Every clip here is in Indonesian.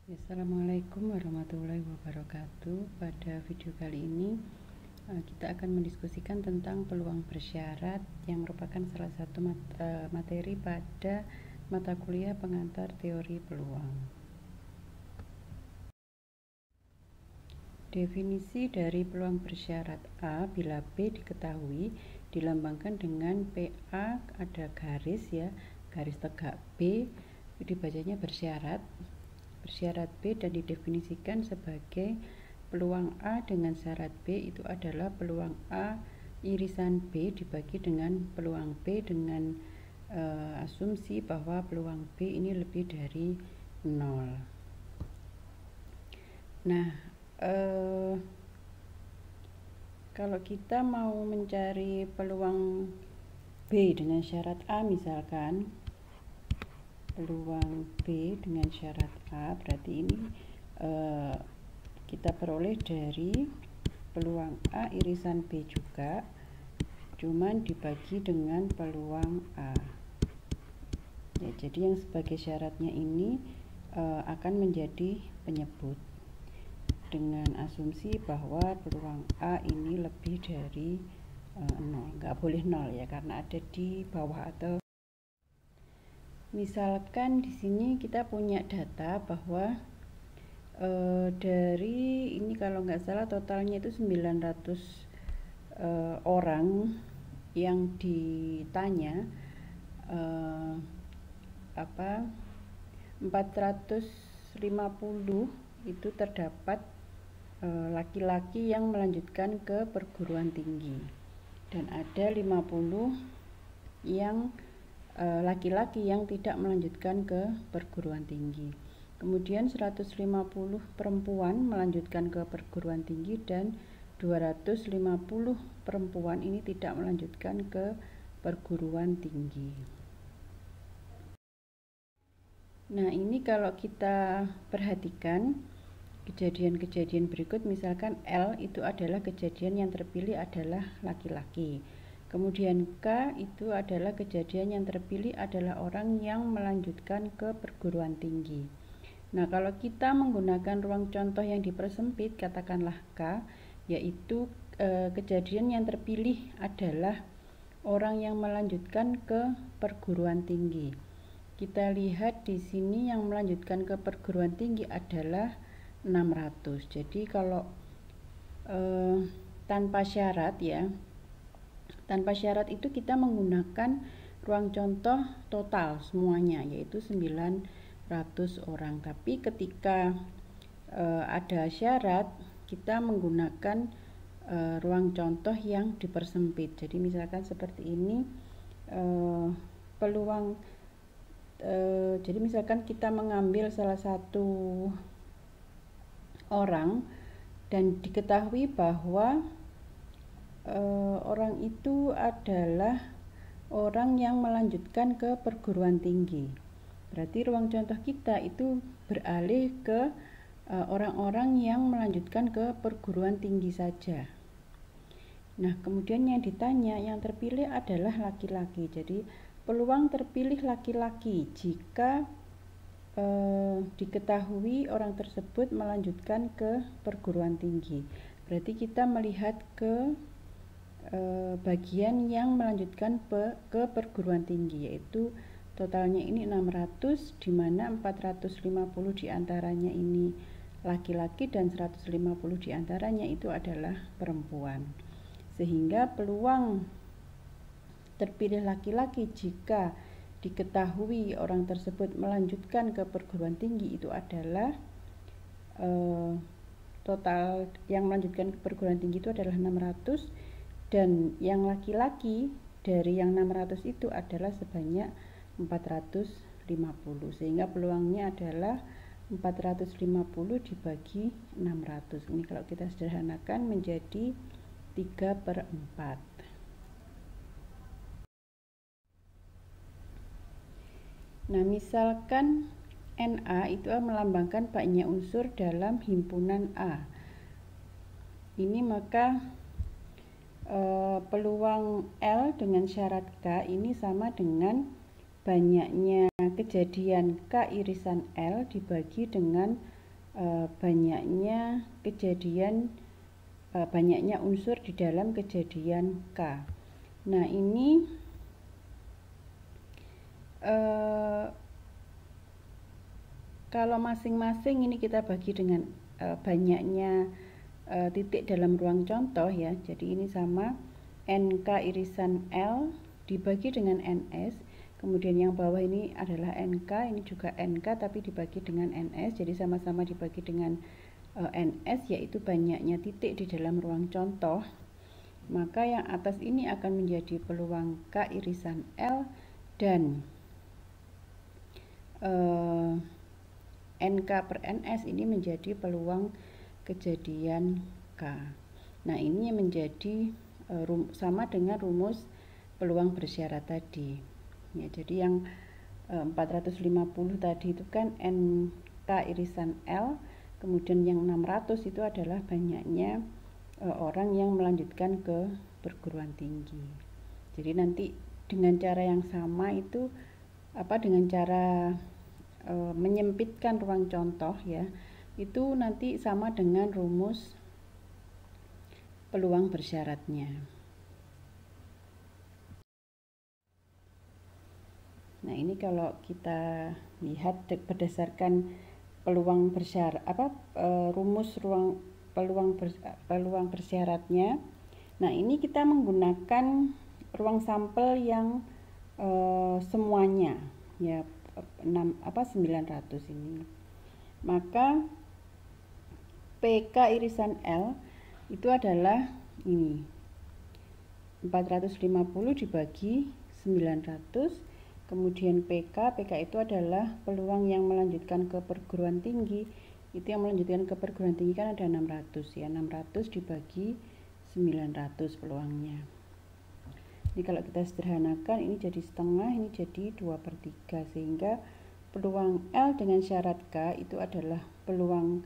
Assalamualaikum warahmatullahi wabarakatuh. Pada video kali ini kita akan mendiskusikan tentang peluang bersyarat yang merupakan salah satu materi pada mata kuliah pengantar teori peluang. Definisi dari peluang bersyarat A bila B diketahui dilambangkan dengan PA, ada garis ya, garis tegak B, dibacanya bersyarat. Bersyarat B dan didefinisikan sebagai peluang A dengan syarat B itu adalah peluang A irisan B dibagi dengan peluang B dengan asumsi bahwa peluang B ini lebih dari 0. Nah, kalau kita mau mencari peluang B dengan syarat A, misalkan peluang B dengan syarat A, berarti ini kita peroleh dari peluang A irisan B juga, cuman dibagi dengan peluang A ya. Jadi yang sebagai syaratnya ini akan menjadi penyebut dengan asumsi bahwa peluang A ini lebih dari 0, nggak boleh 0 ya, karena ada di bawah. Atau misalkan di sini kita punya data bahwa dari ini kalau nggak salah totalnya itu 900 orang yang ditanya, 450 itu terdapat laki-laki yang melanjutkan ke perguruan tinggi dan ada 50 yang laki-laki yang tidak melanjutkan ke perguruan tinggi. Kemudian 150 perempuan melanjutkan ke perguruan tinggi dan 250 perempuan ini tidak melanjutkan ke perguruan tinggi. Nah, ini kalau kita perhatikan kejadian-kejadian berikut, misalkan L itu adalah kejadian yang terpilih adalah laki-laki. Kemudian K itu adalah kejadian yang terpilih adalah orang yang melanjutkan ke perguruan tinggi. Nah, kalau kita menggunakan ruang contoh yang dipersempit, katakanlah K, yaitu kejadian yang terpilih adalah orang yang melanjutkan ke perguruan tinggi. Kita lihat di sini yang melanjutkan ke perguruan tinggi adalah 600. Jadi kalau tanpa syarat ya, tanpa syarat itu kita menggunakan ruang contoh total semuanya, yaitu 900 orang. Tapi ketika ada syarat, kita menggunakan ruang contoh yang dipersempit. Jadi misalkan seperti ini, peluang jadi misalkan kita mengambil salah satu orang dan diketahui bahwa orang itu adalah orang yang melanjutkan ke perguruan tinggi. Berarti ruang contoh kita itu beralih ke orang-orang yang melanjutkan ke perguruan tinggi saja. Nah, kemudian yang ditanya, yang terpilih adalah laki-laki. Jadi peluang terpilih laki-laki jika diketahui orang tersebut melanjutkan ke perguruan tinggi. Berarti kita melihat ke bagian yang melanjutkan ke perguruan tinggi, yaitu totalnya ini 600, di mana 450 diantaranya ini laki-laki dan 150 diantaranya itu adalah perempuan. Sehingga peluang terpilih laki-laki jika diketahui orang tersebut melanjutkan ke perguruan tinggi itu adalah total yang melanjutkan ke perguruan tinggi itu adalah 600, dan yang laki-laki dari yang 600 itu adalah sebanyak 450, sehingga peluangnya adalah 450 dibagi 600. Ini kalau kita sederhanakan menjadi 3/4. Nah, misalkan NA itu melambangkan banyak unsur dalam himpunan A. Ini maka peluang L dengan syarat K ini sama dengan banyaknya kejadian K irisan L dibagi dengan banyaknya banyaknya unsur di dalam kejadian K. Nah, ini kalau masing-masing ini kita bagi dengan banyaknya titik dalam ruang contoh ya. Jadi ini sama NK irisan L dibagi dengan NS. Kemudian yang bawah ini adalah NK, ini juga NK tapi dibagi dengan NS. Jadi sama-sama dibagi dengan NS, yaitu banyaknya titik di dalam ruang contoh. Maka yang atas ini akan menjadi peluang K irisan L dan NK per NS ini menjadi peluang kejadian K. Nah, ini menjadi sama dengan rumus peluang bersyarat tadi. Ya, jadi yang 450 tadi itu kan NK irisan L, kemudian yang 600 itu adalah banyaknya orang yang melanjutkan ke perguruan tinggi. Jadi nanti dengan cara yang sama itu dengan cara menyempitkan ruang contoh ya, itu nanti sama dengan rumus peluang bersyaratnya. Nah, ini kalau kita lihat berdasarkan peluang bersyarat rumus peluang bersyaratnya. Nah, ini kita menggunakan ruang sampel yang semuanya ya 900 ini. Maka PK irisan L itu adalah ini 450 dibagi 900, kemudian PK itu adalah peluang yang melanjutkan ke perguruan tinggi. Itu yang melanjutkan ke perguruan tinggi kan ada 600 ya, 600 dibagi 900 peluangnya. Ini kalau kita sederhanakan ini jadi setengah, ini jadi 2/3, sehingga peluang L dengan syarat K itu adalah peluang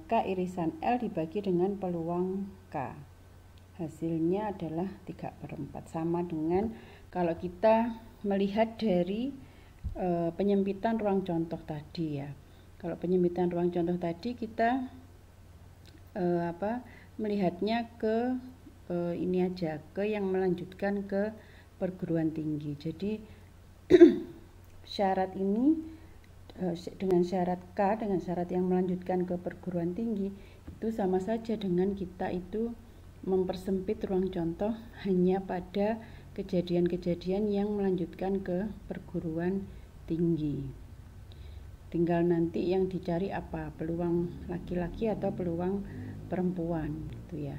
K irisan L dibagi dengan peluang K. Hasilnya adalah 3/4, sama dengan kalau kita melihat dari penyempitan ruang contoh tadi ya. Kalau penyempitan ruang contoh tadi kita melihatnya ke ini aja, ke yang melanjutkan ke perguruan tinggi. Jadi syarat ini dengan syarat K, dengan syarat yang melanjutkan ke perguruan tinggi, itu sama saja dengan kita itu mempersempit ruang contoh hanya pada kejadian-kejadian yang melanjutkan ke perguruan tinggi. Tinggal nanti yang dicari apa, peluang laki-laki atau peluang perempuan gitu ya.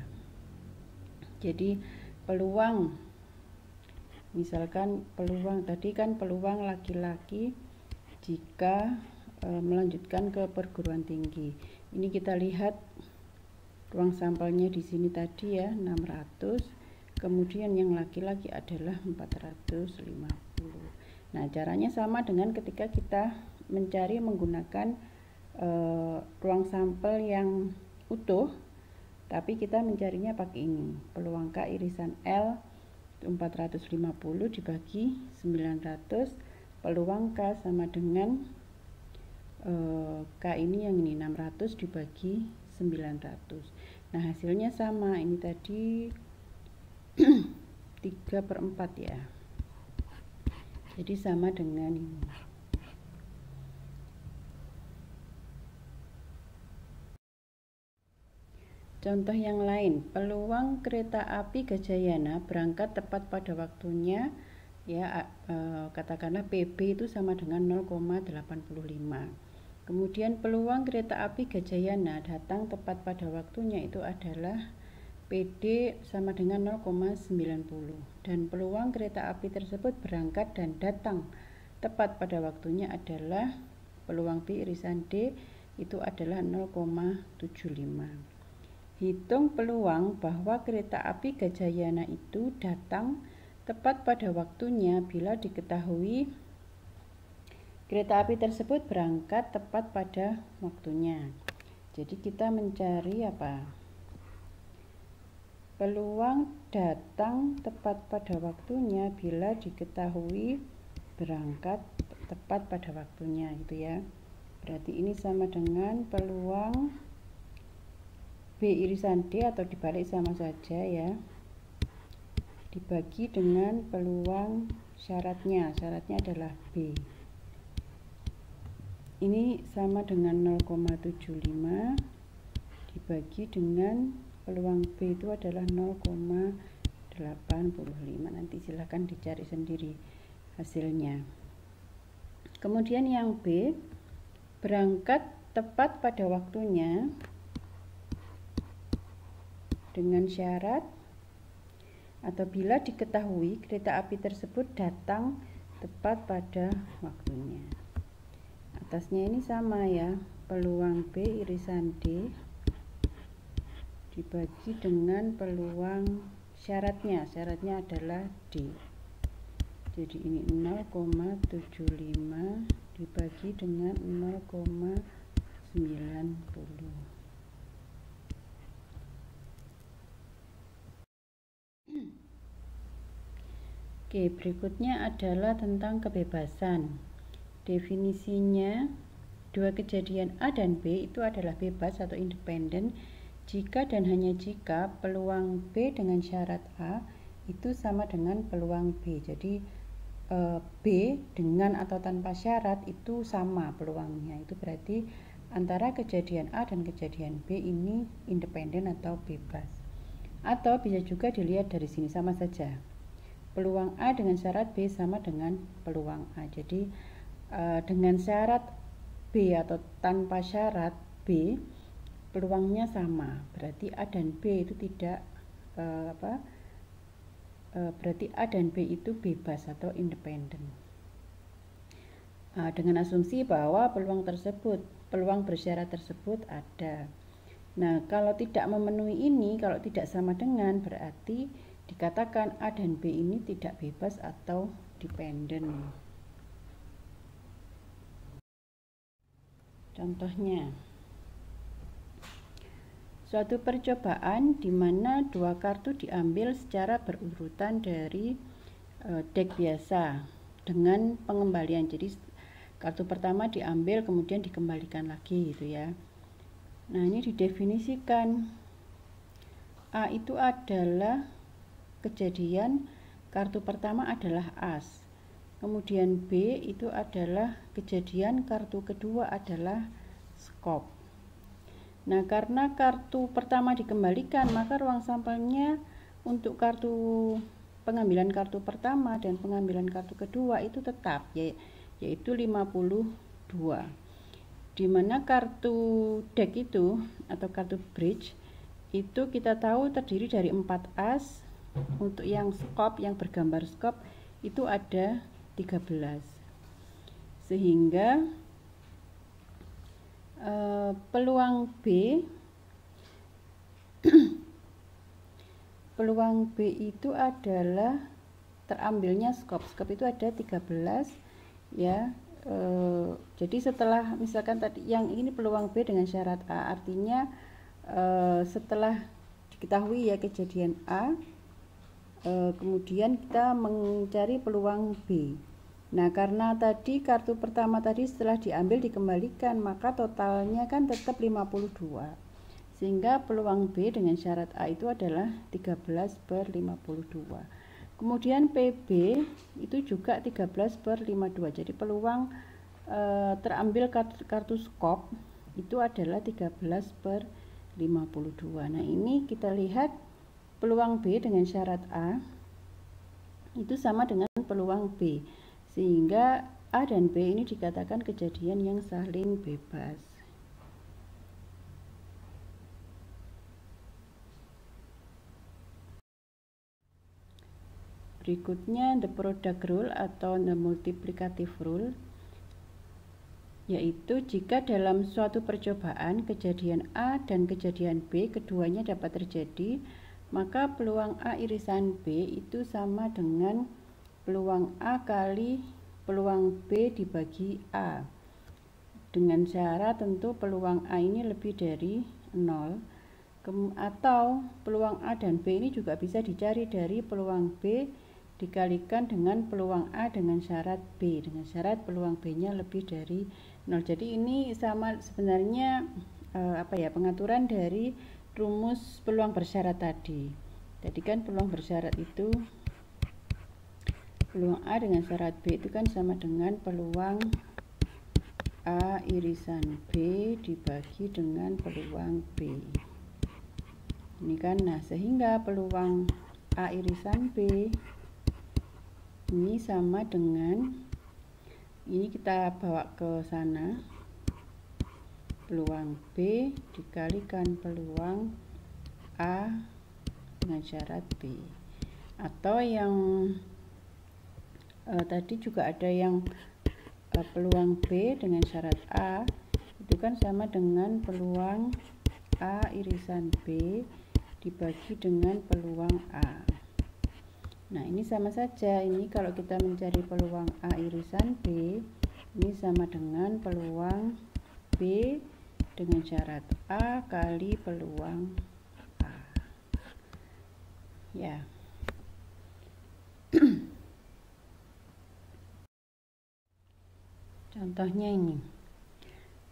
Jadi peluang, misalkan peluang tadi kan peluang laki-laki jika melanjutkan ke perguruan tinggi. Ini kita lihat ruang sampelnya di sini tadi ya 600, kemudian yang laki-laki adalah 450. Nah, caranya sama dengan ketika kita mencari menggunakan ruang sampel yang utuh, tapi kita mencarinya pakai ini, peluang K irisan L 450 dibagi 900, peluang K sama dengan K ini yang ini 600 dibagi 900. Nah, hasilnya sama, ini tadi 3/4 ya. Jadi sama dengan ini. Contoh yang lain, peluang kereta api Gajayana berangkat tepat pada waktunya ya, katakanlah PB itu sama dengan 0,85. Kemudian peluang kereta api Gajayana datang tepat pada waktunya itu adalah PD sama dengan 0,90, dan peluang kereta api tersebut berangkat dan datang tepat pada waktunya adalah peluang B irisan D itu adalah 0,75. Hitung peluang bahwa kereta api Gajayana itu datang tepat pada waktunya bila diketahui kereta api tersebut berangkat tepat pada waktunya. Jadi kita mencari apa? Peluang datang tepat pada waktunya bila diketahui berangkat tepat pada waktunya gitu ya. Berarti ini sama dengan peluang B irisan D, atau dibalik sama saja ya, dibagi dengan peluang syaratnya adalah B. Ini sama dengan 0,75 dibagi dengan peluang B itu adalah 0,85. Nanti silahkan dicari sendiri hasilnya. Kemudian yang B, berangkat tepat pada waktunya dengan syarat atau bila diketahui kereta api tersebut datang tepat pada waktunya. Atasnya ini sama ya, peluang B irisan D dibagi dengan peluang syaratnya adalah D. Jadi ini 0,75 dibagi dengan 0,90. Oke, berikutnya adalah tentang kebebasan. Definisinya, dua kejadian A dan B itu adalah bebas atau independen jika dan hanya jika peluang B dengan syarat A itu sama dengan peluang B. Jadi B dengan atau tanpa syarat itu sama peluangnya. Itu berarti antara kejadian A dan kejadian B ini independen atau bebas. Atau bisa juga dilihat dari sini, sama saja. Peluang A dengan syarat B sama dengan peluang A. Jadi dengan syarat B atau tanpa syarat B, peluangnya sama. Berarti A dan B itu tidak berarti A dan B itu bebas atau independen. Dengan asumsi bahwa peluang bersyarat tersebut ada. Nah, kalau tidak memenuhi ini, kalau tidak sama dengan, berarti dikatakan A dan B ini tidak bebas atau dependen. Contohnya, suatu percobaan di mana dua kartu diambil secara berurutan dari deck biasa dengan pengembalian. Jadi kartu pertama diambil kemudian dikembalikan lagi gitu ya. Nah, ini didefinisikan A itu adalah kejadian kartu pertama adalah as. Kemudian B itu adalah kejadian kartu kedua adalah skop. Nah, karena kartu pertama dikembalikan, maka ruang sampelnya untuk pengambilan kartu pertama dan pengambilan kartu kedua itu tetap, yaitu 52. Di mana kartu deck itu atau kartu bridge itu kita tahu terdiri dari 4 as. Untuk yang skop, yang bergambar skop itu ada 13. Sehingga peluang B itu adalah terambilnya skop. Skop itu ada 13 ya. Jadi setelah misalkan tadi yang ini peluang B dengan syarat A, artinya setelah diketahui ya kejadian A, kemudian kita mencari peluang B. Nah, karena tadi kartu pertama tadi setelah diambil dikembalikan, maka totalnya kan tetap 52. Sehingga peluang B dengan syarat A itu adalah 13/52. Kemudian PB itu juga 13/52. Jadi peluang terambil kartu skop itu adalah 13/52. Nah, ini kita lihat peluang B dengan syarat A itu sama dengan peluang B, sehingga A dan B ini dikatakan kejadian yang saling bebas. Berikutnya the product rule atau the multiplicative rule, yaitu jika dalam suatu percobaan kejadian A dan kejadian B keduanya dapat terjadi, maka peluang A irisan B itu sama dengan peluang A kali peluang B dibagi A. Dengan syarat tentu peluang A ini lebih dari 0. Atau peluang A dan B ini juga bisa dicari dari peluang B dikalikan dengan peluang A dengan syarat B. Dengan syarat peluang B nya lebih dari 0. Jadi ini sama sebenarnya pengaturan dari rumus peluang bersyarat tadi. Jadi kan peluang bersyarat itu peluang A dengan syarat B itu kan sama dengan peluang A irisan B dibagi dengan peluang B. Ini kan, nah sehingga peluang A irisan B ini sama dengan, ini kita bawa ke sana, peluang B dikalikan peluang A dengan syarat B. Atau yang tadi juga ada yang peluang B dengan syarat A itu kan sama dengan peluang A irisan B dibagi dengan peluang A. Nah ini sama saja, ini kalau kita mencari peluang A irisan B ini sama dengan peluang B dengan syarat A kali peluang A ya. Contohnya ini,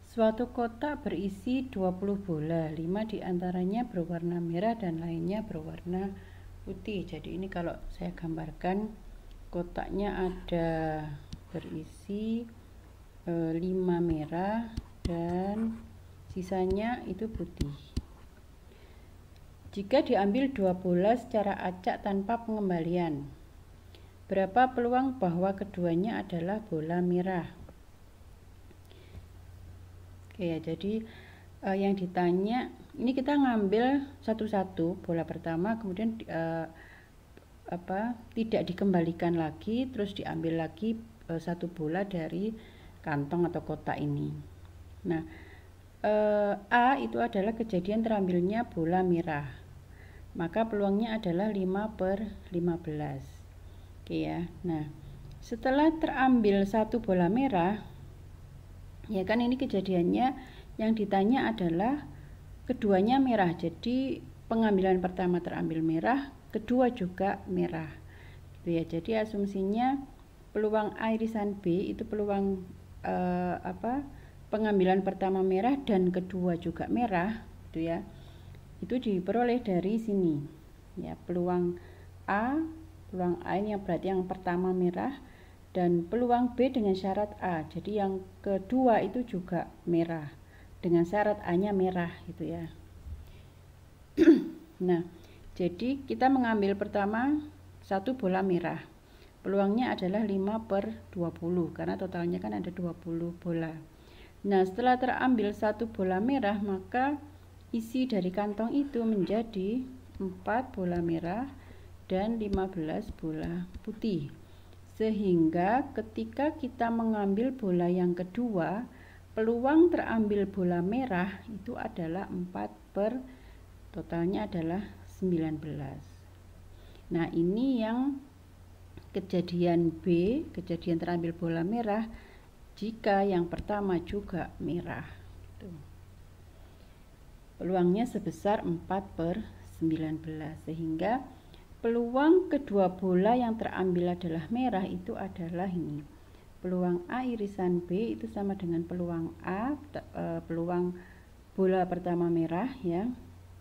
suatu kotak berisi 20 bola, 5 diantaranya berwarna merah dan lainnya berwarna putih. Jadi ini kalau saya gambarkan, kotaknya ada berisi 5 merah dan sisanya itu putih. Jika diambil 2 bola secara acak tanpa pengembalian, berapa peluang bahwa keduanya adalah bola merah? Oke ya, jadi yang ditanya ini kita ngambil satu-satu bola pertama, kemudian tidak dikembalikan lagi, terus diambil lagi satu bola dari kantong atau kotak ini. Nah A itu adalah kejadian terambilnya bola merah, maka peluangnya adalah 5/15. Oke ya. Nah setelah terambil satu bola merah, ya kan ini kejadiannya yang ditanya adalah keduanya merah. Jadi pengambilan pertama terambil merah, kedua juga merah. Gitu ya. Jadi asumsinya peluang A irisan B itu peluang pengambilan pertama merah dan kedua juga merah, gitu ya. Itu diperoleh dari sini. Ya, peluang A ini yang berarti yang pertama merah, dan peluang B dengan syarat A. Jadi yang kedua itu juga merah dengan syarat A-nya merah, gitu ya. Nah, jadi kita mengambil pertama satu bola merah. Peluangnya adalah 5/20 karena totalnya kan ada 20 bola. Nah, setelah terambil satu bola merah, maka isi dari kantong itu menjadi 4 bola merah dan 15 bola putih. Sehingga ketika kita mengambil bola yang kedua, peluang terambil bola merah itu adalah 4 totalnya adalah 19. Nah ini yang kejadian B, kejadian terambil bola merah jika yang pertama juga merah. Peluangnya sebesar 4/19, sehingga peluang kedua bola yang terambil adalah merah itu adalah ini. Peluang A irisan B itu sama dengan peluang A, peluang bola pertama merah ya,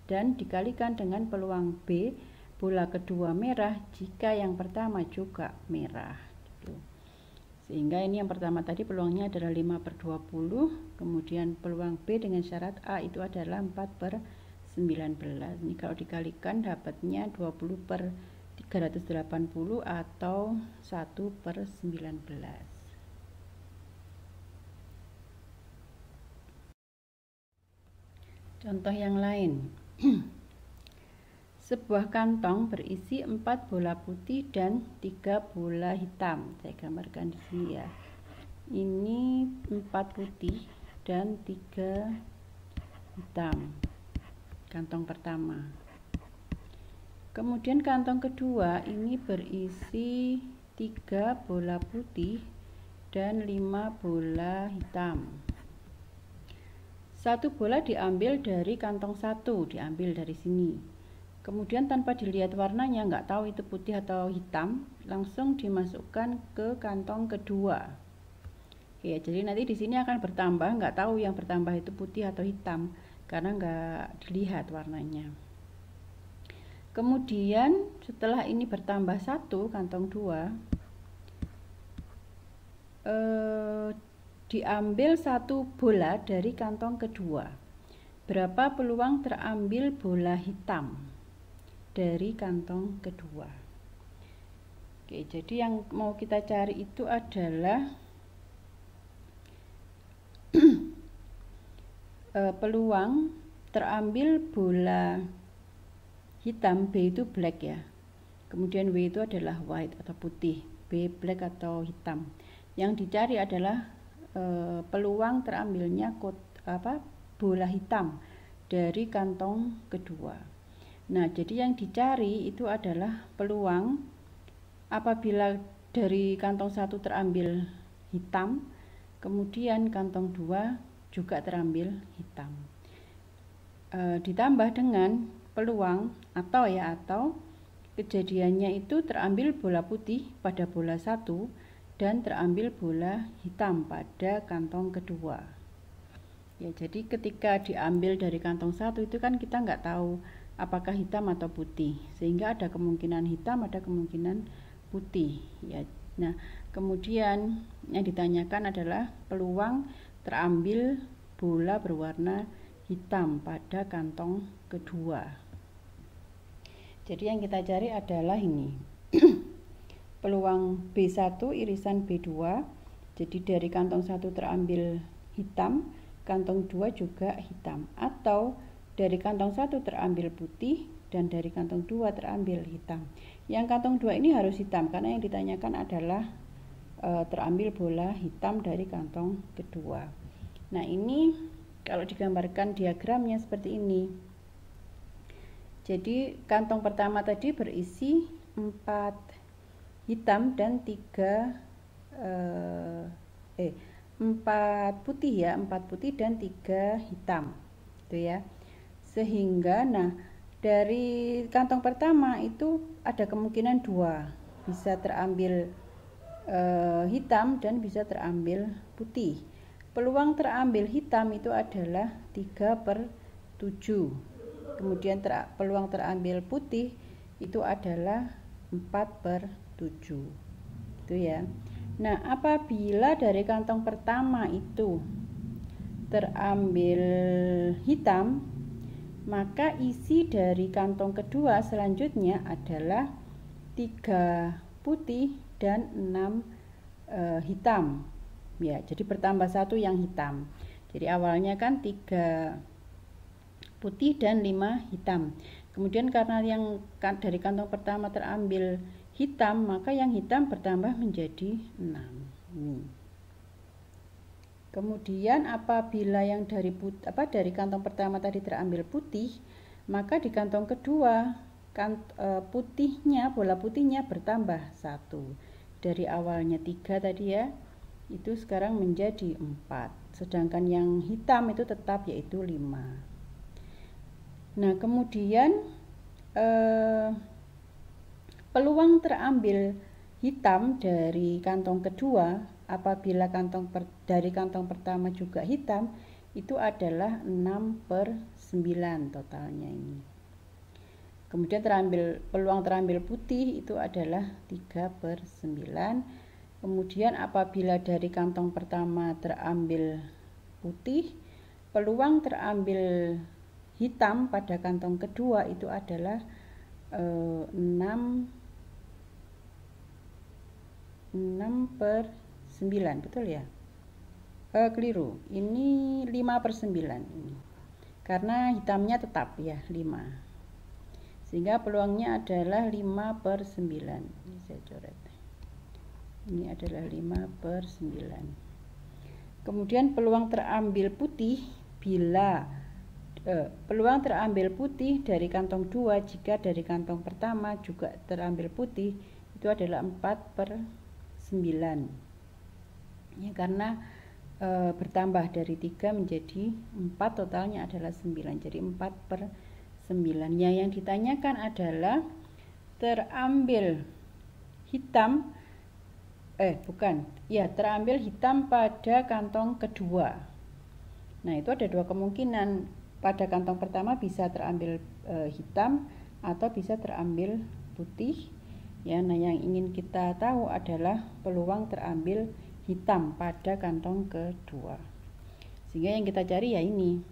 dan dikalikan dengan peluang B, bola kedua merah jika yang pertama juga merah. Gitu. Sehingga ini yang pertama tadi peluangnya adalah 5/20, kemudian peluang B dengan syarat A itu adalah 4/19. Ini kalau dikalikan dapatnya 20/380 atau 1/19. Contoh yang lain. Sebuah kantong berisi 4 bola putih dan 3 bola hitam. Saya gambarkan di sini ya. Ini 4 putih dan 3 hitam. Kantong pertama. Kemudian kantong kedua ini berisi 3 bola putih dan 5 bola hitam. Satu bola diambil dari kantong satu, diambil dari sini. Kemudian tanpa dilihat warnanya, nggak tahu itu putih atau hitam, langsung dimasukkan ke kantong kedua. Ya, jadi nanti di sini akan bertambah, nggak tahu yang bertambah itu putih atau hitam karena nggak dilihat warnanya. Kemudian setelah ini bertambah 1, kantong 2, diambil 1 bola dari kantong kedua. Berapa peluang terambil bola hitam dari kantong kedua? Oke, jadi yang mau kita cari itu adalah peluang terambil bola hitam. B itu black ya, kemudian W itu adalah white atau putih, B black atau hitam. Yang dicari adalah peluang terambilnya bola hitam dari kantong kedua. Nah, jadi yang dicari itu adalah peluang apabila dari kantong 1 terambil hitam, kemudian kantong 2 juga terambil hitam, ditambah dengan peluang atau kejadiannya itu terambil bola putih pada bola 1 dan terambil bola hitam pada kantong kedua. Ya, jadi ketika diambil dari kantong 1 itu kan kita nggak tahu apakah hitam atau putih, sehingga ada kemungkinan hitam, ada kemungkinan putih ya. Nah, kemudian yang ditanyakan adalah peluang terambil bola berwarna hitam pada kantong kedua. Jadi yang kita cari adalah ini peluang B1 irisan B2. Jadi dari kantong 1 terambil hitam, kantong 2 juga hitam, atau dari kantong 1 terambil putih dan dari kantong 2 terambil hitam. Yang kantong 2 ini harus hitam karena yang ditanyakan adalah terambil bola hitam dari kantong kedua. Nah, ini kalau digambarkan diagramnya seperti ini. Jadi kantong pertama tadi berisi 4 hitam dan 4 putih ya, 4 putih dan 3 hitam. Itu ya. Sehingga dari kantong pertama itu ada kemungkinan 2, bisa terambil hitam dan bisa terambil putih. Peluang terambil hitam itu adalah 3/7. Kemudian peluang terambil putih itu adalah 4/7. Itu ya. Nah, apabila dari kantong pertama itu terambil hitam, maka isi dari kantong kedua selanjutnya adalah 3 putih dan 6 hitam. Ya, jadi bertambah 1 yang hitam. Jadi awalnya kan 3 putih dan 5 hitam. Kemudian karena yang dari kantong pertama terambil hitam, maka yang hitam bertambah menjadi 6. Kemudian apabila yang dari kantong pertama tadi terambil putih, maka di kantong kedua bola putihnya bertambah 1. Dari awalnya 3 tadi ya, itu sekarang menjadi 4. Sedangkan yang hitam itu tetap yaitu 5. Nah, kemudian peluang terambil hitam dari kantong kedua apabila dari kantong pertama juga hitam itu adalah 6/9 totalnya ini. Kemudian peluang terambil putih itu adalah 3/9. Kemudian apabila dari kantong pertama terambil putih, peluang terambil hitam pada kantong kedua itu adalah 6/9, betul ya? Keliru, ini 5/9 ini. Karena hitamnya tetap ya 5. Sehingga peluangnya adalah 5/9. Ini saya coret. Ini adalah 5/9. Kemudian peluang terambil putih peluang terambil putih dari kantong 2 jika dari kantong pertama juga terambil putih itu adalah 4/9. Ya, karena bertambah dari 3 menjadi 4, totalnya adalah 9. Jadi 4/9. Yang ditanyakan adalah terambil hitam bukan, ya terambil hitam pada kantong kedua. Nah itu ada dua kemungkinan, pada kantong pertama bisa terambil hitam atau bisa terambil putih. Ya, nah yang ingin kita tahu adalah peluang terambil hitam pada kantong kedua. Sehingga yang kita cari ya ini,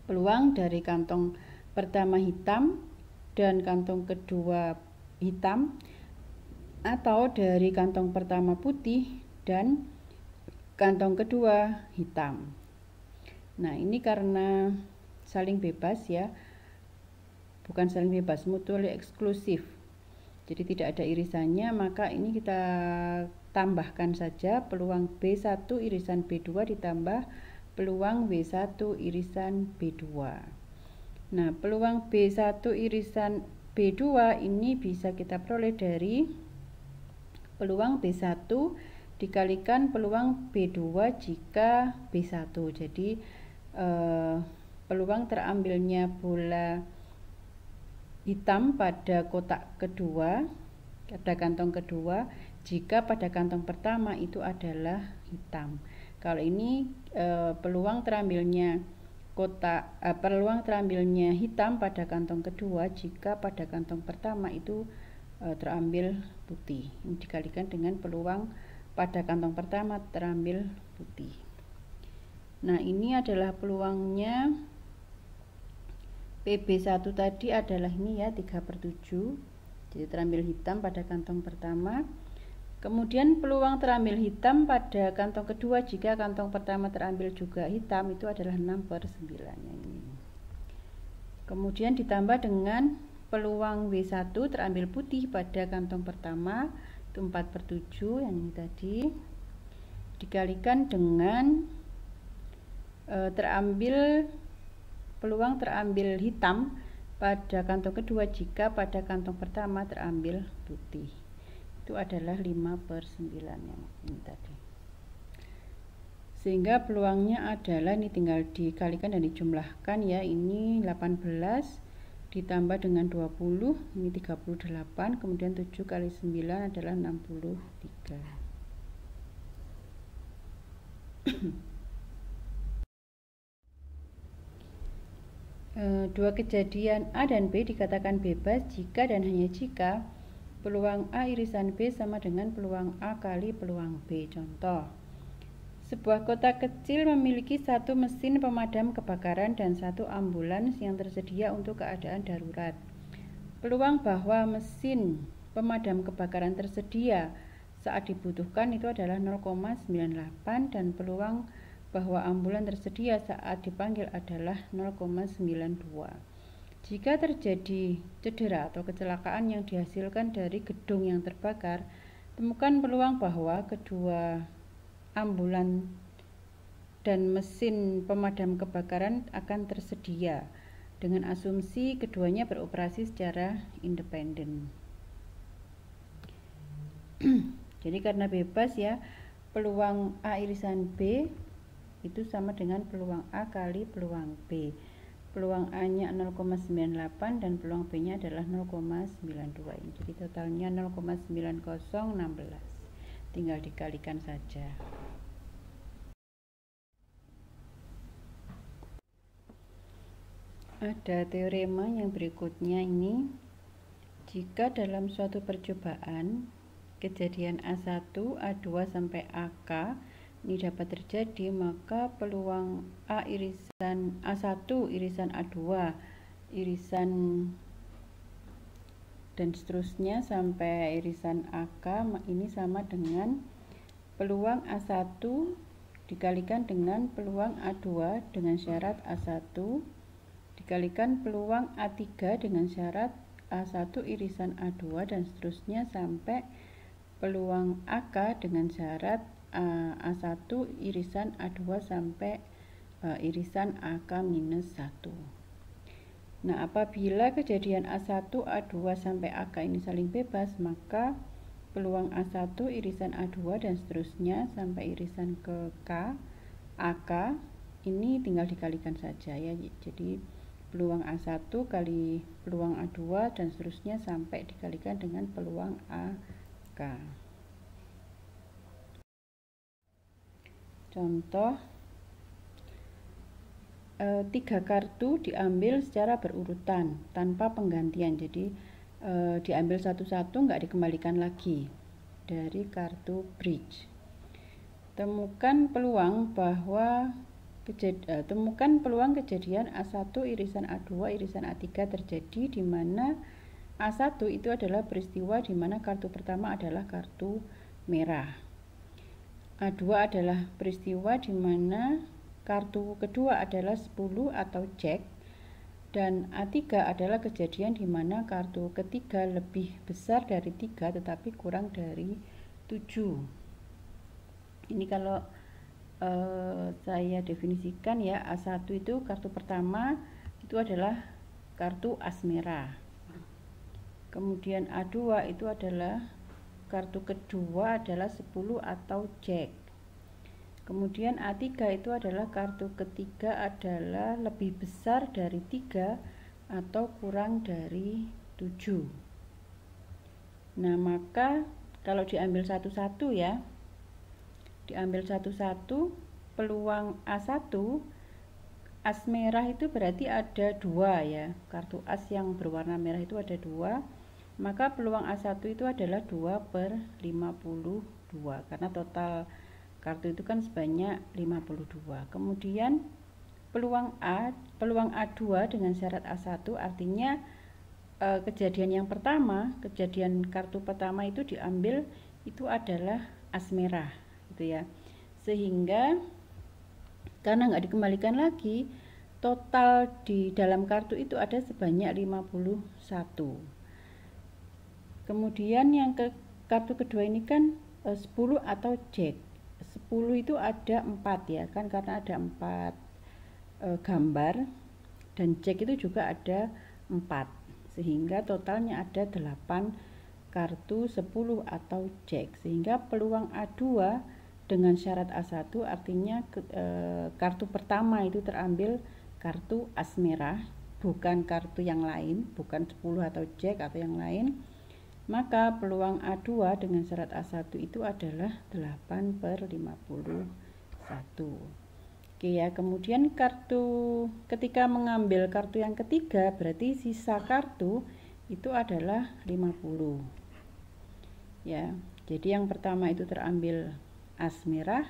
peluang dari kantong pertama hitam dan kantong kedua hitam, atau dari kantong pertama putih dan kantong kedua hitam. Nah ini karena saling bebas ya, bukan saling bebas, mutually eksklusif, jadi tidak ada irisannya, maka ini kita tambahkan saja peluang B1 irisan B2 ditambah peluang W1 irisan B2. Nah peluang B1 irisan B2 ini bisa kita peroleh dari peluang B1 dikalikan peluang B2 jika B1. Jadi peluang terambilnya bola hitam pada kotak kedua, pada kantong kedua, jika pada kantong pertama itu adalah hitam. Kalau ini peluang terambilnya peluang terambilnya hitam pada kantong kedua jika pada kantong pertama itu terambil putih. Ini dikalikan dengan peluang pada kantong pertama terambil putih. Nah ini adalah peluangnya. PB1 tadi adalah ini ya, 3/7, jadi terambil hitam pada kantong pertama. Kemudian peluang terambil hitam pada kantong kedua jika kantong pertama terambil juga hitam itu adalah 6/9 ini. Kemudian ditambah dengan peluang W1 terambil putih pada kantong pertama itu 4/7 yang ini tadi, dikalikan dengan peluang terambil hitam pada kantong kedua jika pada kantong pertama terambil putih itu adalah 5/9 yang ini tadi. Sehingga peluangnya adalah ini tinggal dikalikan dan dijumlahkan ya, ini 18 ditambah dengan 20 ini 38, kemudian 7 kali 9 adalah 63. Dua kejadian A dan B dikatakan bebas jika dan hanya jika peluang A irisan B sama dengan peluang A kali peluang B. Contoh, sebuah kota kecil memiliki satu mesin pemadam kebakaran dan satu ambulans yang tersedia untuk keadaan darurat. Peluang bahwa mesin pemadam kebakaran tersedia saat dibutuhkan itu adalah 0,98 dan peluang bahwa ambulan tersedia saat dipanggil adalah 0,92. Jika terjadi cedera atau kecelakaan yang dihasilkan dari gedung yang terbakar, temukan peluang bahwa kedua ambulan dan mesin pemadam kebakaran akan tersedia dengan asumsi keduanya beroperasi secara independen. Jadi karena bebas ya, peluang A irisan B itu sama dengan peluang A kali peluang B. Peluang A nya 0,98 dan peluang B nya adalah 0,92. Jadi totalnya 0,9016. Tinggal dikalikan saja. Ada teorema yang berikutnya ini. Jika dalam suatu percobaan kejadian A1, A2 sampai AK ini dapat terjadi, maka peluang A irisan A1 irisan A2 irisan dan seterusnya sampai irisan AK ini sama dengan peluang A1 dikalikan dengan peluang A2 dengan syarat A1 dikalikan peluang A3 dengan syarat A1 irisan A2 dan seterusnya sampai peluang AK dengan syarat A1 irisan A2 sampai irisan AK minus 1. Nah, apabila kejadian A1, A2 sampai AK ini saling bebas, maka peluang A1 irisan A2 dan seterusnya sampai irisan ke K, AK ini tinggal dikalikan saja ya. Jadi peluang A1 kali peluang A2 dan seterusnya sampai dikalikan dengan peluang AK. Contoh, 3 kartu diambil secara berurutan tanpa penggantian. Jadi diambil satu-satu, nggak dikembalikan lagi dari kartu bridge. Temukan peluang kejadian A1 irisan A2 irisan A3 terjadi di mana A1 itu adalah peristiwa di mana kartu pertama adalah kartu merah. A2 adalah peristiwa di mana kartu kedua adalah 10 atau Jack, dan A3 adalah kejadian di mana kartu ketiga lebih besar dari 3 tetapi kurang dari 7. Ini kalau saya definisikan ya, A1 itu kartu pertama itu adalah kartu as merah. Kemudian A2 itu adalah kartu kedua adalah 10 atau Jack. Kemudian A3 itu adalah kartu ketiga adalah lebih besar dari 3 atau kurang dari 7. Nah, maka kalau diambil satu-satu ya, diambil satu-satu, peluang A1 as merah itu berarti ada 2 ya, kartu as yang berwarna merah itu ada 2, maka peluang A1 itu adalah 2/52 karena total kartu itu kan sebanyak 52. Kemudian peluang A2 dengan syarat A1 artinya kejadian yang pertama, kejadian kartu pertama itu diambil itu adalah as merah gitu ya, sehingga karena nggak dikembalikan lagi, total di dalam kartu itu ada sebanyak 51. Kemudian yang kartu kedua ini kan 10 atau Jack. 10 itu ada 4 ya kan, karena ada 4 gambar, dan Jack itu juga ada 4, sehingga totalnya ada 8 kartu 10 atau Jack, sehingga peluang A2 dengan syarat A1 artinya kartu pertama itu terambil kartu as merah, bukan kartu yang lain, bukan 10 atau Jack atau yang lain, maka peluang A2 dengan syarat A1 itu adalah 8/51. Oke ya, kemudian ketika mengambil kartu yang ketiga berarti sisa kartu itu adalah 50 ya. Jadi yang pertama itu terambil as merah,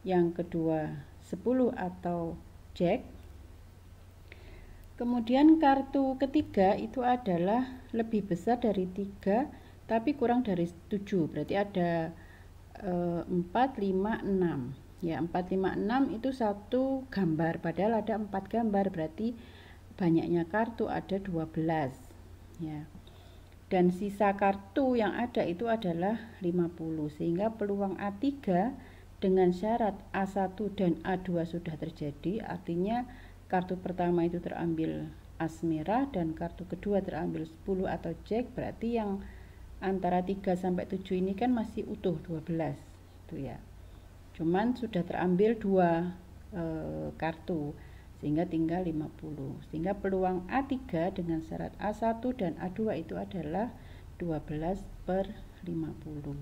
yang kedua 10 atau Jack. Kemudian kartu ketiga itu adalah lebih besar dari 3 tapi kurang dari 7, berarti ada 4, 5, 6 ya. 4, 5, 6 itu satu gambar, padahal ada 4 gambar, berarti banyaknya kartu ada 12 ya. Dan sisa kartu yang ada itu adalah 50, sehingga peluang A3 dengan syarat A1 dan A2 sudah terjadi, artinya kartu pertama itu terambil as merah dan kartu kedua terambil 10 atau Jack, berarti yang antara 3 sampai 7 ini kan masih utuh 12 itu ya. Cuman sudah terambil 2 kartu, sehingga tinggal 50, sehingga peluang A3 dengan syarat A1 dan A2 itu adalah 12/50.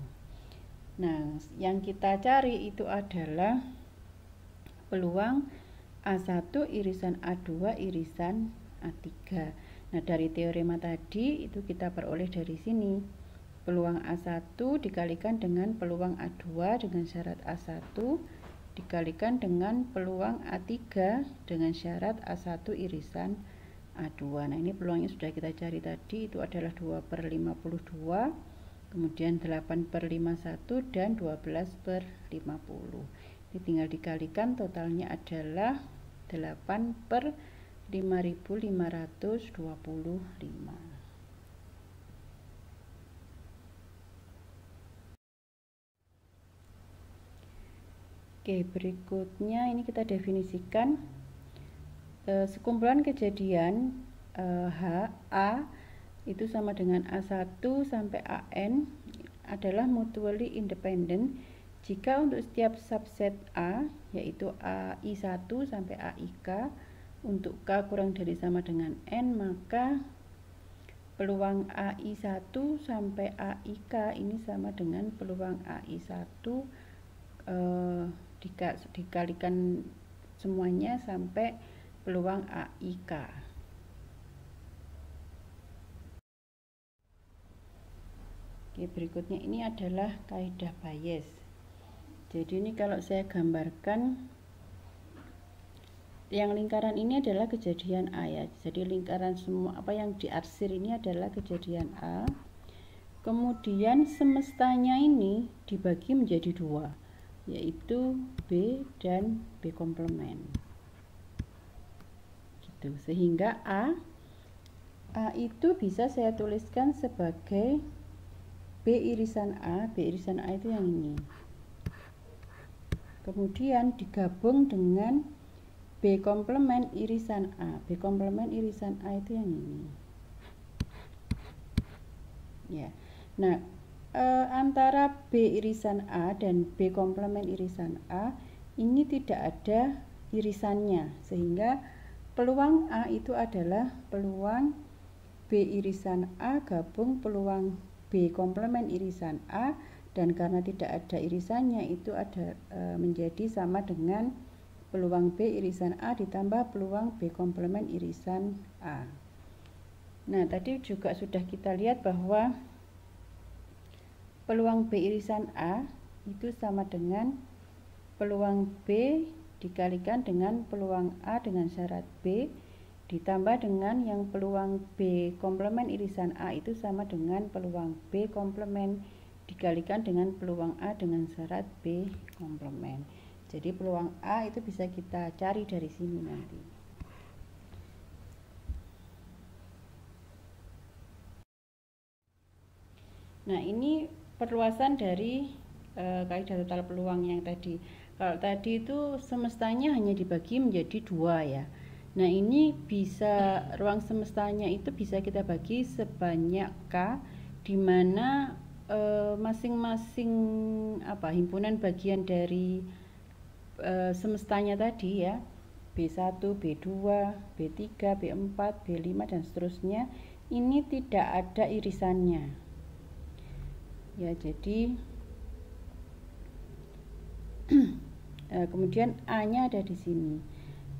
Nah, yang kita cari itu adalah peluang A1 irisan A2 irisan A3. Nah, dari teorema tadi itu kita peroleh dari sini. Peluang A1 dikalikan dengan peluang A2 dengan syarat A1 dikalikan dengan peluang A3 dengan syarat A1 irisan A2. Nah, ini peluangnya sudah kita cari tadi, itu adalah 2/52, kemudian 8/51 dan 12/50. Ini tinggal dikalikan, totalnya adalah 8/5525. Oke, berikutnya ini kita definisikan sekumpulan kejadian A itu sama dengan A1 sampai AN adalah mutually independent jika untuk setiap subset A, yaitu AI1 sampai AIK, untuk K kurang dari sama dengan N, maka peluang AI1 sampai AIK ini sama dengan peluang AI1 dikalikan semuanya sampai peluang AIK. Oke, berikutnya ini adalah kaidah Bayes. Jadi ini kalau saya gambarkan, yang lingkaran ini adalah kejadian A ya. Jadi lingkaran semua apa yang diarsir ini adalah kejadian A. Kemudian semestanya ini dibagi menjadi dua, yaitu B dan B komplement. Gitu. Sehingga A itu bisa saya tuliskan sebagai B irisan A itu yang ini. Kemudian digabung dengan B komplement irisan A. B komplement irisan A itu yang ini. Ya. Nah, antara B irisan A dan B komplement irisan A ini tidak ada irisannya, sehingga peluang A itu adalah peluang B irisan A gabung peluang B komplement irisan A, dan karena tidak ada irisannya itu ada menjadi sama dengan peluang B irisan A ditambah peluang B komplement irisan A. Nah, tadi juga sudah kita lihat bahwa peluang B irisan A itu sama dengan peluang B dikalikan dengan peluang A dengan syarat B ditambah dengan yang peluang B komplement irisan A itu sama dengan peluang B komplement dikalikan dengan peluang A dengan syarat B komplement. Jadi peluang A itu bisa kita cari dari sini nanti. Nah, ini perluasan dari kaidah total peluang yang tadi. Kalau tadi itu semestanya hanya dibagi menjadi dua ya. Nah, ini bisa ruang semestanya itu bisa kita bagi sebanyak K, di mana masing-masing himpunan bagian dari semestanya tadi ya, B1, B2, B3, B4, B5 dan seterusnya, ini tidak ada irisannya. Ya, jadi kemudian A-nya ada di sini.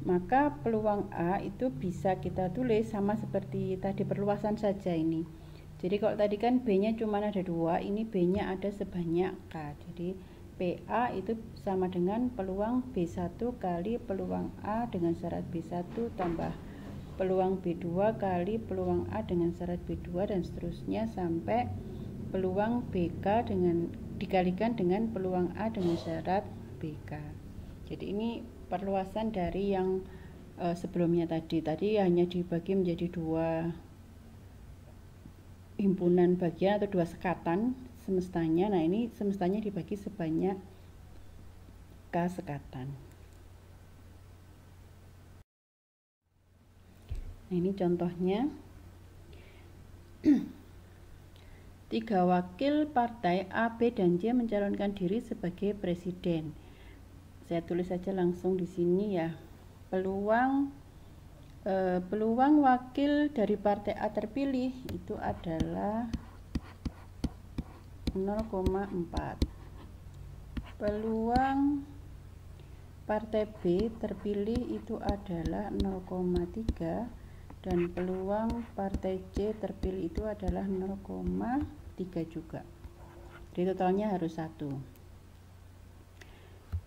Maka peluang A itu bisa kita tulis sama seperti tadi, perluasan saja ini. Jadi kalau tadi kan B-nya cuma ada 2, ini B-nya ada sebanyak K. Jadi PA itu sama dengan peluang B1 kali peluang A dengan syarat B1 tambah peluang B2 kali peluang A dengan syarat B2 dan seterusnya sampai peluang BK dikalikan dengan peluang A dengan syarat BK. Jadi ini perluasan dari yang sebelumnya tadi hanya dibagi menjadi dua himpunan bagian atau dua sekatan semestanya. Nah, ini semestanya dibagi sebanyak K sekatan. Nah, ini contohnya. 3 wakil partai A, B, dan C mencalonkan diri sebagai presiden. Saya tulis saja langsung di sini ya. Peluang wakil dari partai A terpilih itu adalah 0,4. Peluang partai B terpilih itu adalah 0,3 dan peluang partai C terpilih itu adalah 0,3 juga. Jadi totalnya harus 1.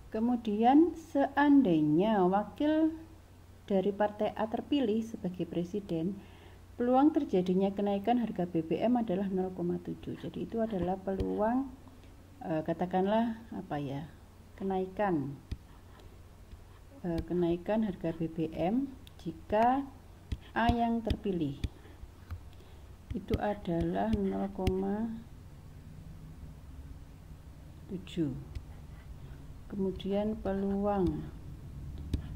Kemudian seandainya wakil dari partai A terpilih sebagai presiden, peluang terjadinya kenaikan harga BBM adalah 0,7. Jadi itu adalah peluang katakanlah kenaikan harga BBM jika A yang terpilih itu adalah 0,7. Kemudian peluang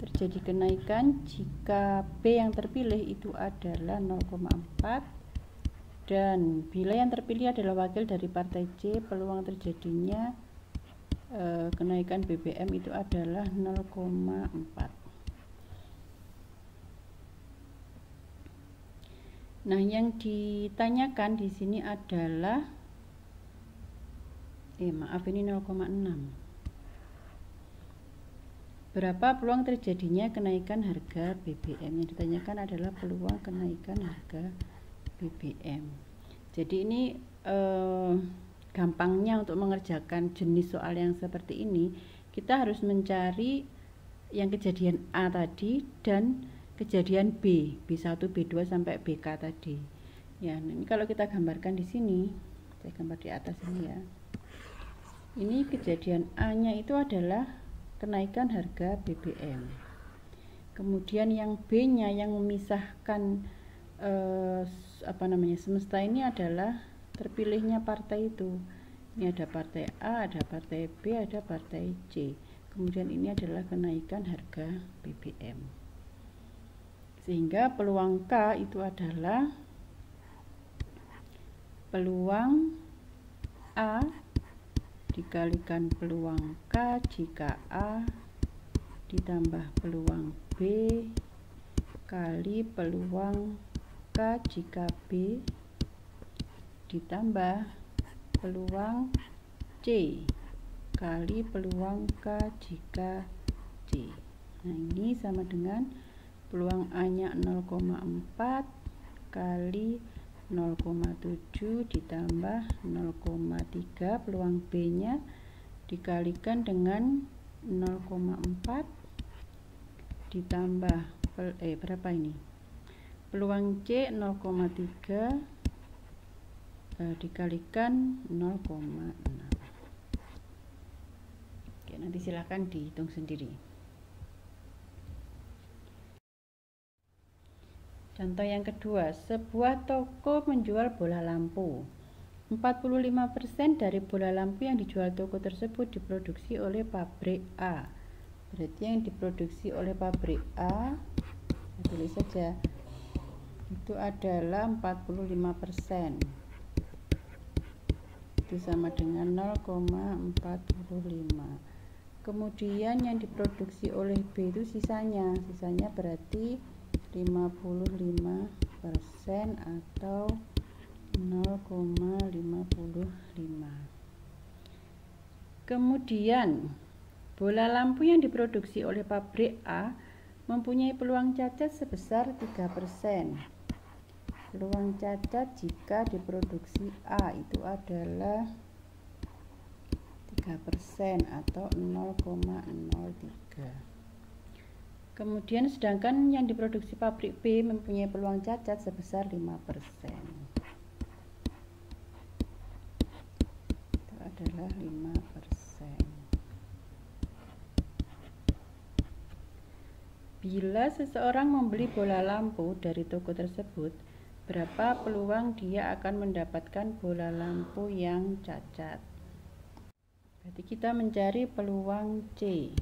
terjadi kenaikan jika B yang terpilih itu adalah 0,4, dan bila yang terpilih adalah wakil dari partai C, peluang terjadinya kenaikan BBM itu adalah 0,4. Nah, yang ditanyakan di sini adalah ini 0,6. berapa peluang terjadinya kenaikan harga BBM? Yang ditanyakan adalah peluang kenaikan harga BBM. Jadi ini gampangnya untuk mengerjakan jenis soal yang seperti ini, kita harus mencari yang kejadian A tadi dan kejadian B, B1, B2 sampai BK tadi. Ya, ini kalau kita gambarkan di sini, saya gambar di atas ini ya. Ini kejadian A-nya itu adalah kenaikan harga BBM. Kemudian yang B-nya yang memisahkan semesta ini adalah terpilihnya partai itu. Ini ada partai A, ada partai B, ada partai C. Kemudian ini adalah kenaikan harga BBM. Sehingga peluang K itu adalah peluang A dikalikan peluang K jika A ditambah peluang B kali peluang K jika B ditambah peluang C kali peluang K jika C. Nah, ini sama dengan peluang A nya 0,4 kali 0,7 ditambah 0,3, peluang B nya dikalikan dengan 0,4 ditambah berapa ini? Peluang C 0,3 dikalikan 0,6. Oke, nanti silahkan dihitung sendiri. Contoh yang kedua, sebuah toko menjual bola lampu. 45% dari bola lampu yang dijual toko tersebut diproduksi oleh pabrik A. Berarti yang diproduksi oleh pabrik A, tulis saja, itu adalah 45%. Itu sama dengan 0,45. Kemudian yang diproduksi oleh B itu sisanya berarti 55% atau 0,55. Kemudian bola lampu yang diproduksi oleh pabrik A mempunyai peluang cacat sebesar 3%. Peluang cacat jika diproduksi A itu adalah 3% atau 0,03. Kemudian sedangkan yang diproduksi pabrik B mempunyai peluang cacat sebesar 5%. Itu adalah 5%. Bila seseorang membeli bola lampu dari toko tersebut, berapa peluang dia akan mendapatkan bola lampu yang cacat? Berarti kita mencari peluang C.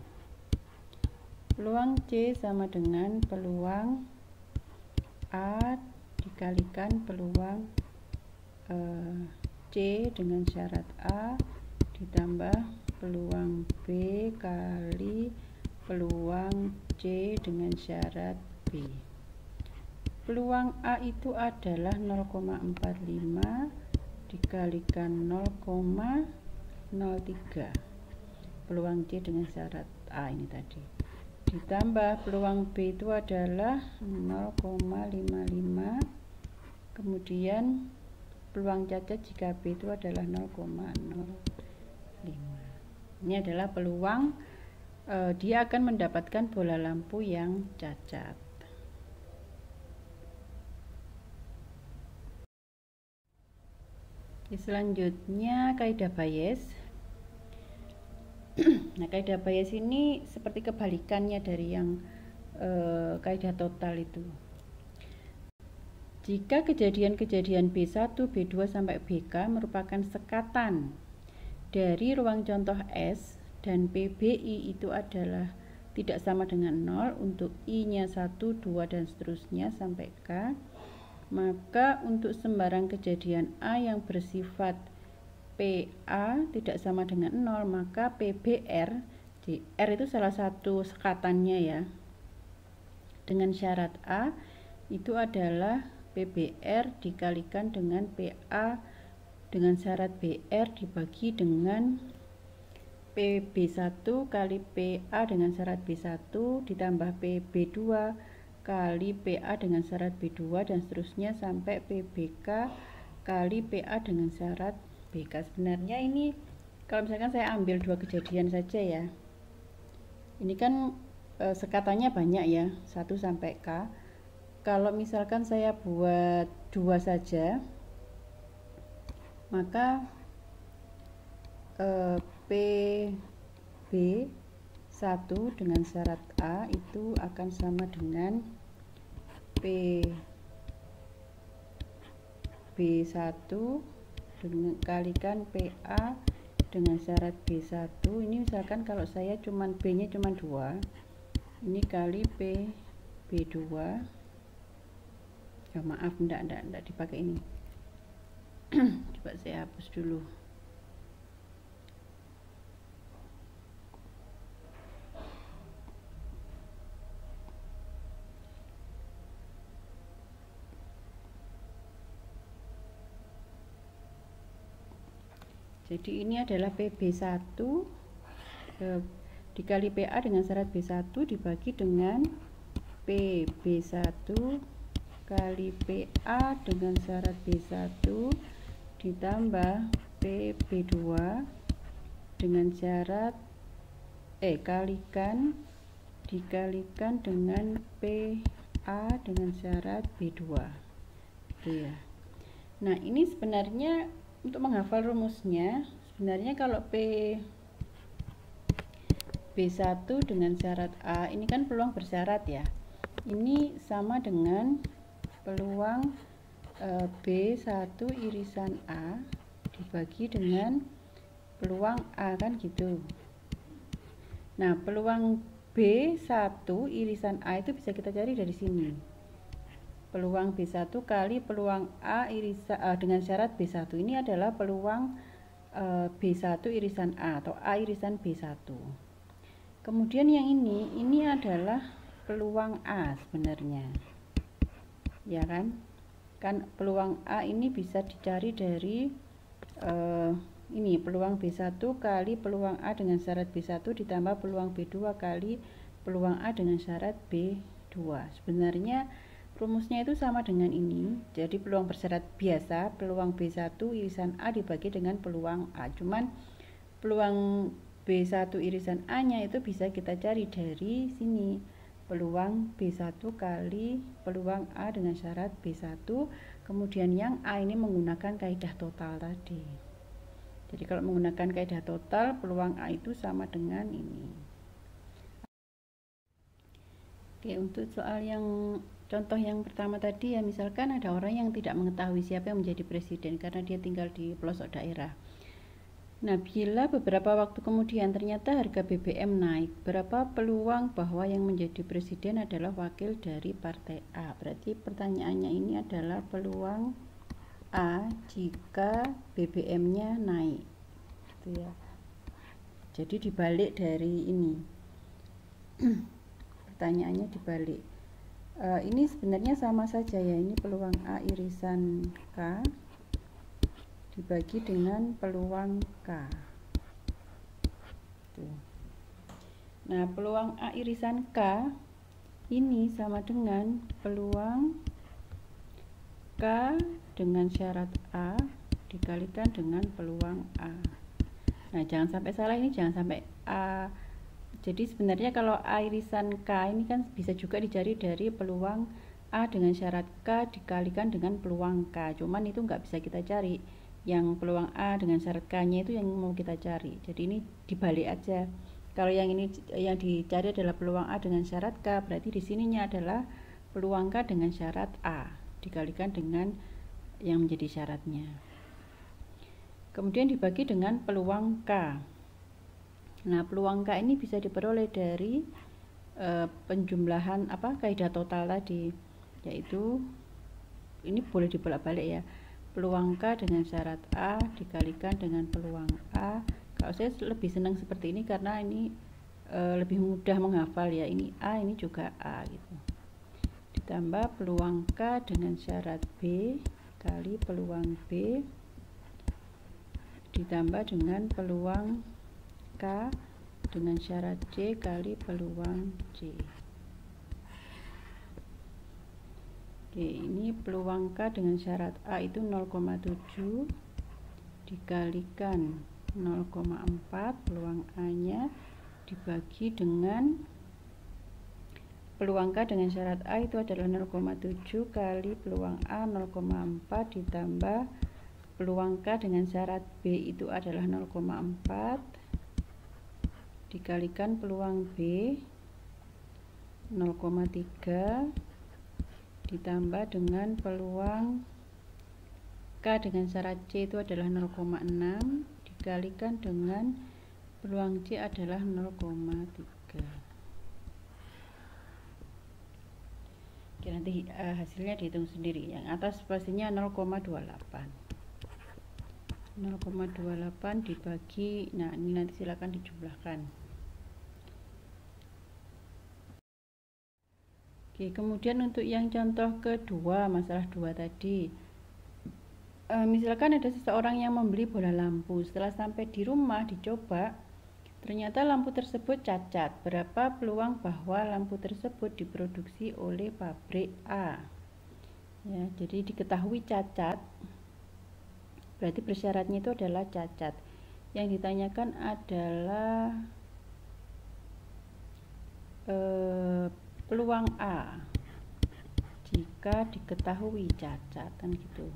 Peluang C sama dengan peluang A dikalikan peluang C dengan syarat A ditambah peluang B kali peluang C dengan syarat B. Peluang A itu adalah 0,45 dikalikan 0,03. Peluang C dengan syarat A ini tadi. Ditambah peluang B itu adalah 0,55. Kemudian peluang cacat jika B itu adalah 0,05. Ini adalah peluang dia akan mendapatkan bola lampu yang cacat. Selanjutnya kaidah Bayes. Nah, kaidah Bayes ini seperti kebalikannya dari yang kaidah total itu. Jika kejadian-kejadian B1, B2 sampai BK merupakan sekatan dari ruang contoh S dan PBI itu adalah tidak sama dengan 0 untuk I-nya 1, 2 dan seterusnya sampai K, maka untuk sembarang kejadian A yang bersifat PA tidak sama dengan 0, maka PBR, R itu salah satu sekatannya ya, dengan syarat A itu adalah PBR dikalikan dengan PA dengan syarat BR dibagi dengan PB1 kali PA dengan syarat B1 ditambah PB2 kali PA dengan syarat B2 dan seterusnya sampai PBK kali PA dengan syarat BK. Sebenarnya ini kalau misalkan saya ambil dua kejadian saja ya, ini kan sekatannya banyak ya, 1 sampai K. Kalau misalkan saya buat 2 saja, maka PB1 dengan syarat A itu akan sama dengan PB1 dengan kalikan PA dengan syarat B1. Ini misalkan kalau saya cuman B nya cuman 2, ini kali PB2. Ya maaf, enggak dipakai ini. Coba saya hapus dulu. Jadi ini adalah PB1 dikali PA dengan syarat B1 dibagi dengan PB1 kali PA dengan syarat B1 ditambah PB2 dengan syarat dikalikan dengan PA dengan syarat B2. Gitu ya. Nah, ini sebenarnya untuk menghafal rumusnya, sebenarnya kalau B1 dengan syarat A ini kan peluang bersyarat ya. Ini sama dengan peluang B1 irisan A dibagi dengan peluang A, kan gitu. Nah, peluang B1 irisan A itu bisa kita cari dari sini. Peluang B1 kali peluang A irisan dengan syarat B1. Ini adalah peluang B1 irisan A atau A irisan B1. Kemudian yang ini adalah peluang A sebenarnya. Ya kan? Kan peluang A ini bisa dicari dari ini peluang B1 kali peluang A dengan syarat B1 ditambah peluang B2 kali peluang A dengan syarat B2. Sebenarnya rumusnya itu sama dengan ini. Jadi peluang bersyarat biasa, peluang B1 irisan A dibagi dengan peluang A. Cuman peluang B1 irisan A nya itu bisa kita cari dari sini. Peluang B1 kali peluang A dengan syarat B1. Kemudian yang A ini menggunakan kaidah total tadi. Jadi kalau menggunakan kaidah total, peluang A itu sama dengan ini. Oke, untuk soal yang contoh yang pertama tadi ya, misalkan ada orang yang tidak mengetahui siapa yang menjadi presiden karena dia tinggal di pelosok daerah. Nah, bila beberapa waktu kemudian ternyata harga BBM naik, berapa peluang bahwa yang menjadi presiden adalah wakil dari partai A? Berarti pertanyaannya ini adalah peluang A jika BBM-nya naik. Gitu ya. Jadi dibalik dari ini. Pertanyaannya dibalik. Ini sebenarnya sama saja ya, ini peluang A irisan K dibagi dengan peluang K. Tuh. Nah, peluang A irisan K ini sama dengan peluang K dengan syarat A dikalikan dengan peluang A. Nah, jangan sampai salah, ini jangan sampai A. Jadi sebenarnya kalau A irisan K ini kan bisa juga dicari dari peluang A dengan syarat K dikalikan dengan peluang K. Cuman itu nggak bisa kita cari. Yang peluang A dengan syarat K nya itu yang mau kita cari. Jadi ini dibalik aja. Kalau yang ini yang dicari adalah peluang A dengan syarat K, berarti di sininya adalah peluang K dengan syarat A dikalikan dengan yang menjadi syaratnya. Kemudian dibagi dengan peluang K. Nah, peluang K ini bisa diperoleh dari penjumlahan kaidah total tadi, yaitu ini boleh dibolak-balik ya. Peluang K dengan syarat A dikalikan dengan peluang A. Kalau saya lebih senang seperti ini karena ini lebih mudah menghafal ya. Ini A, ini juga A gitu. Ditambah peluang K dengan syarat B kali peluang B ditambah dengan peluang K dengan syarat C kali peluang C. Oke, ini peluang K dengan syarat A itu 0,7 dikalikan 0,4 peluang A-nya dibagi dengan peluang K dengan syarat A itu adalah 0,7 kali peluang A 0,4 ditambah peluang K dengan syarat B itu adalah 0,4 dikalikan peluang B 0,3 ditambah dengan peluang K dengan syarat C itu adalah 0,6 dikalikan dengan peluang C adalah 0,3. Oke, nanti hasilnya dihitung sendiri. Yang atas pastinya 0,28 dibagi, nah ini nanti silakan dijumlahkan. Oke, kemudian untuk yang contoh kedua, masalah 2 tadi, misalkan ada seseorang yang membeli bola lampu, setelah sampai di rumah dicoba, ternyata lampu tersebut cacat. Berapa peluang bahwa lampu tersebut diproduksi oleh pabrik A? Ya, jadi diketahui cacat, berarti persyaratnya itu adalah cacat. Yang ditanyakan adalah peluang A jika diketahui cacat, kan gitu.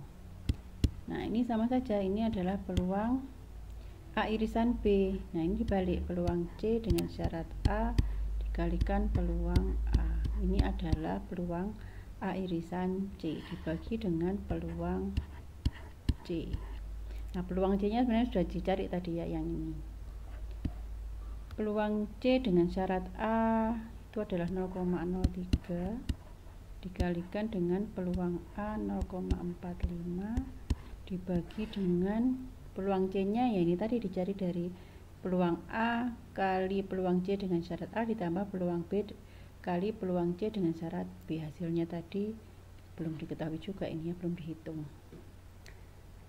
Nah, ini sama saja, ini adalah peluang A irisan B. Nah, ini dibalik, peluang C dengan syarat A dikalikan peluang A. Ini adalah peluang A irisan C dibagi dengan peluang C. Nah, peluang C nya sebenarnya sudah dicari tadi ya, yang ini. Peluang C dengan syarat A itu adalah 0,03 dikalikan dengan peluang A 0,45 dibagi dengan peluang C nya, ya ini tadi dicari dari peluang A kali peluang C dengan syarat A ditambah peluang B kali peluang C dengan syarat B. Hasilnya tadi belum diketahui juga, ini ya belum dihitung.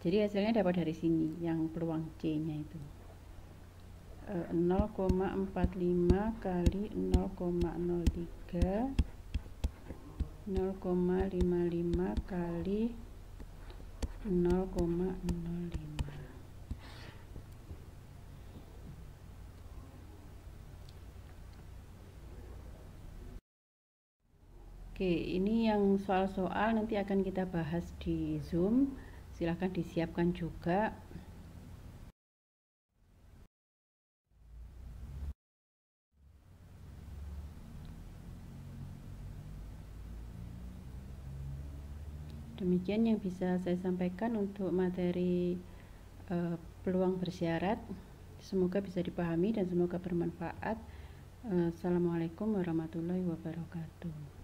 Jadi hasilnya dapat dari sini, yang peluang C nya itu 0,45 kali 0,03 0,55 kali 0,05. Oke, ini yang soal-soal nanti akan kita bahas di Zoom. Silahkan disiapkan juga. Demikian yang bisa saya sampaikan untuk materi peluang bersyarat. Semoga bisa dipahami dan semoga bermanfaat. Assalamualaikum warahmatullahi wabarakatuh.